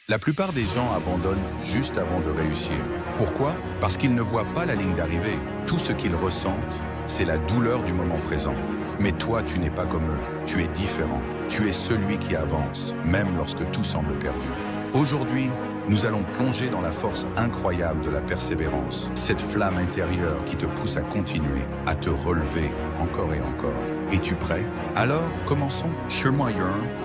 La plupart des gens abandonnent juste avant de réussir. Pourquoi? Parce qu'ils ne voient pas la ligne d'arrivée. Tout ce qu'ils ressentent, c'est la douleur du moment présent. Mais toi, tu n'es pas comme eux. Tu es différent. Tu es celui qui avance, même lorsque tout semble perdu. Aujourd'hui, nous allons plonger dans la force incroyable de la persévérance, cette flamme intérieure qui te pousse à continuer, à te relever encore et encore. Es-tu prêt? Alors, commençons. Chemin,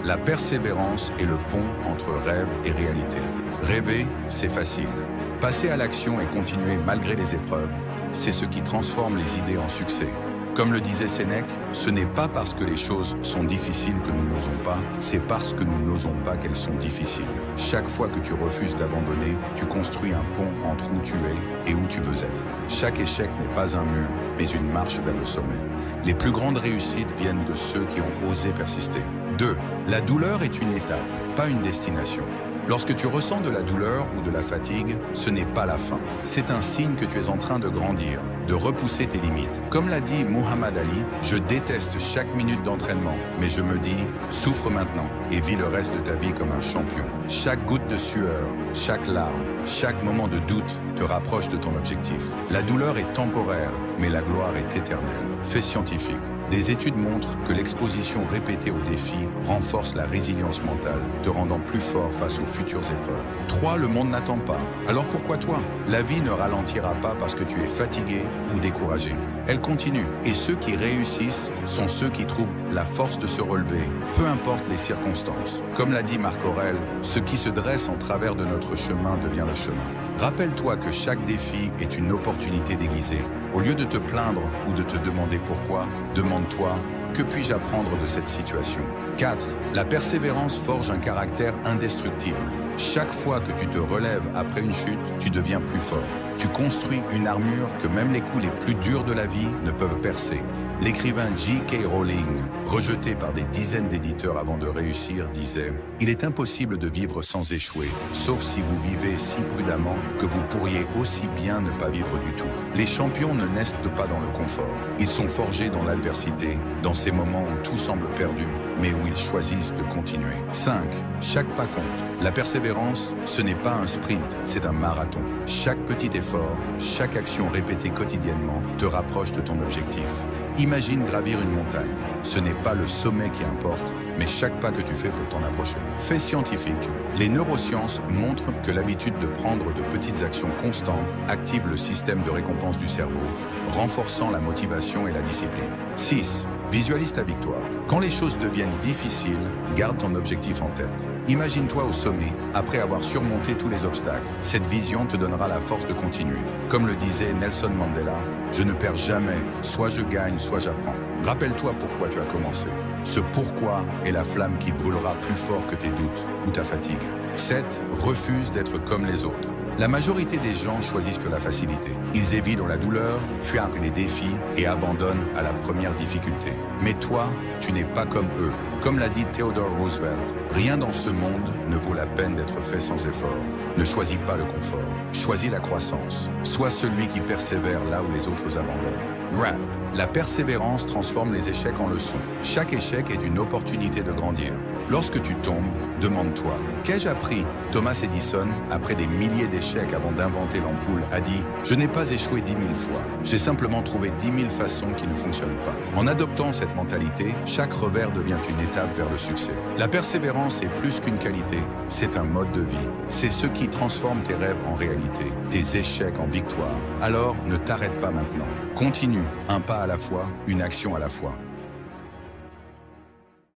la persévérance est le pont entre rêve et réalité. Rêver, c'est facile. Passer à l'action et continuer malgré les épreuves, c'est ce qui transforme les idées en succès. Comme le disait Sénèque, ce n'est pas parce que les choses sont difficiles que nous n'osons pas, c'est parce que nous n'osons pas qu'elles sont difficiles. Chaque fois que tu refuses d'abandonner, tu construis un pont entre où tu es et où tu veux être. Chaque échec n'est pas un mur, mais une marche vers le sommet. Les plus grandes réussites viennent de ceux qui ont osé persister. 2. La douleur est une étape, pas une destination. Lorsque tu ressens de la douleur ou de la fatigue, ce n'est pas la fin. C'est un signe que tu es en train de grandir, de repousser tes limites. Comme l'a dit Muhammad Ali, je déteste chaque minute d'entraînement, mais je me dis, souffre maintenant et vis le reste de ta vie comme un champion. Chaque goutte de sueur, chaque larme, chaque moment de doute te rapproche de ton objectif. La douleur est temporaire, mais la gloire est éternelle. Fait scientifique. Des études montrent que l'exposition répétée aux défis renforce la résilience mentale, te rendant plus fort face aux futures épreuves. 3. Le monde n'attend pas. Alors pourquoi toi? La vie ne ralentira pas parce que tu es fatigué ou découragé. Elle continue. Et ceux qui réussissent sont ceux qui trouvent la force de se relever, peu importe les circonstances. Comme l'a dit Marc Aurèle, ce qui se dresse en travers de notre chemin devient le chemin. Rappelle-toi que chaque défi est une opportunité déguisée. Au lieu de te plaindre ou de te demander pourquoi, demande-toi « Que puis-je apprendre de cette situation ?» 4. La persévérance forge un caractère indestructible. Chaque fois que tu te relèves après une chute, tu deviens plus fort. Tu construis une armure que même les coups les plus durs de la vie ne peuvent percer. L'écrivain J.K. Rowling, rejeté par des dizaines d'éditeurs avant de réussir, disait « Il est impossible de vivre sans échouer, sauf si vous vivez si prudemment que vous pourriez aussi bien ne pas vivre du tout. » Les champions ne naissent pas dans le confort. Ils sont forgés dans l'adversité, dans ces moments où tout semble perdu, mais où ils choisissent de continuer. 5. Chaque pas compte. La persévérance, ce n'est pas un sprint, c'est un marathon. Chaque petit effort, chaque action répétée quotidiennement te rapproche de ton objectif. Imagine gravir une montagne. Ce n'est pas le sommet qui importe, mais chaque pas que tu fais pour t'en approcher. Fait scientifique. Les neurosciences montrent que l'habitude de prendre de petites actions constantes active le système de récompense du cerveau, renforçant la motivation et la discipline. 6. Visualise ta victoire. Quand les choses deviennent difficiles, garde ton objectif en tête. Imagine-toi au sommet, après avoir surmonté tous les obstacles. Cette vision te donnera la force de continuer. Comme le disait Nelson Mandela, « Je ne perds jamais, soit je gagne, soit j'apprends. » Rappelle-toi pourquoi tu as commencé. Ce pourquoi est la flamme qui brûlera plus fort que tes doutes ou ta fatigue. 7. Refuse d'être comme les autres. La majorité des gens choisissent la facilité. Ils évitent la douleur, fuient les défis et abandonnent à la première difficulté. Mais toi, tu n'es pas comme eux. Comme l'a dit Theodore Roosevelt, rien dans ce monde ne vaut la peine d'être fait sans effort. Ne choisis pas le confort, choisis la croissance. Sois celui qui persévère là où les autres abandonnent. Grant, la persévérance transforme les échecs en leçons. Chaque échec est une opportunité de grandir. Lorsque tu tombes, demande-toi, qu'ai-je appris? Thomas Edison, après des milliers d'échecs avant d'inventer l'ampoule, a dit « Je n'ai pas échoué 10 000 fois, j'ai simplement trouvé 10 000 façons qui ne fonctionnent pas. » En adoptant cette mentalité, chaque revers devient une étape vers le succès. La persévérance est plus qu'une qualité, c'est un mode de vie. C'est ce qui transforme tes rêves en réalité, tes échecs en victoire. Alors, ne t'arrête pas maintenant. Continue, un pas à la fois, une action à la fois.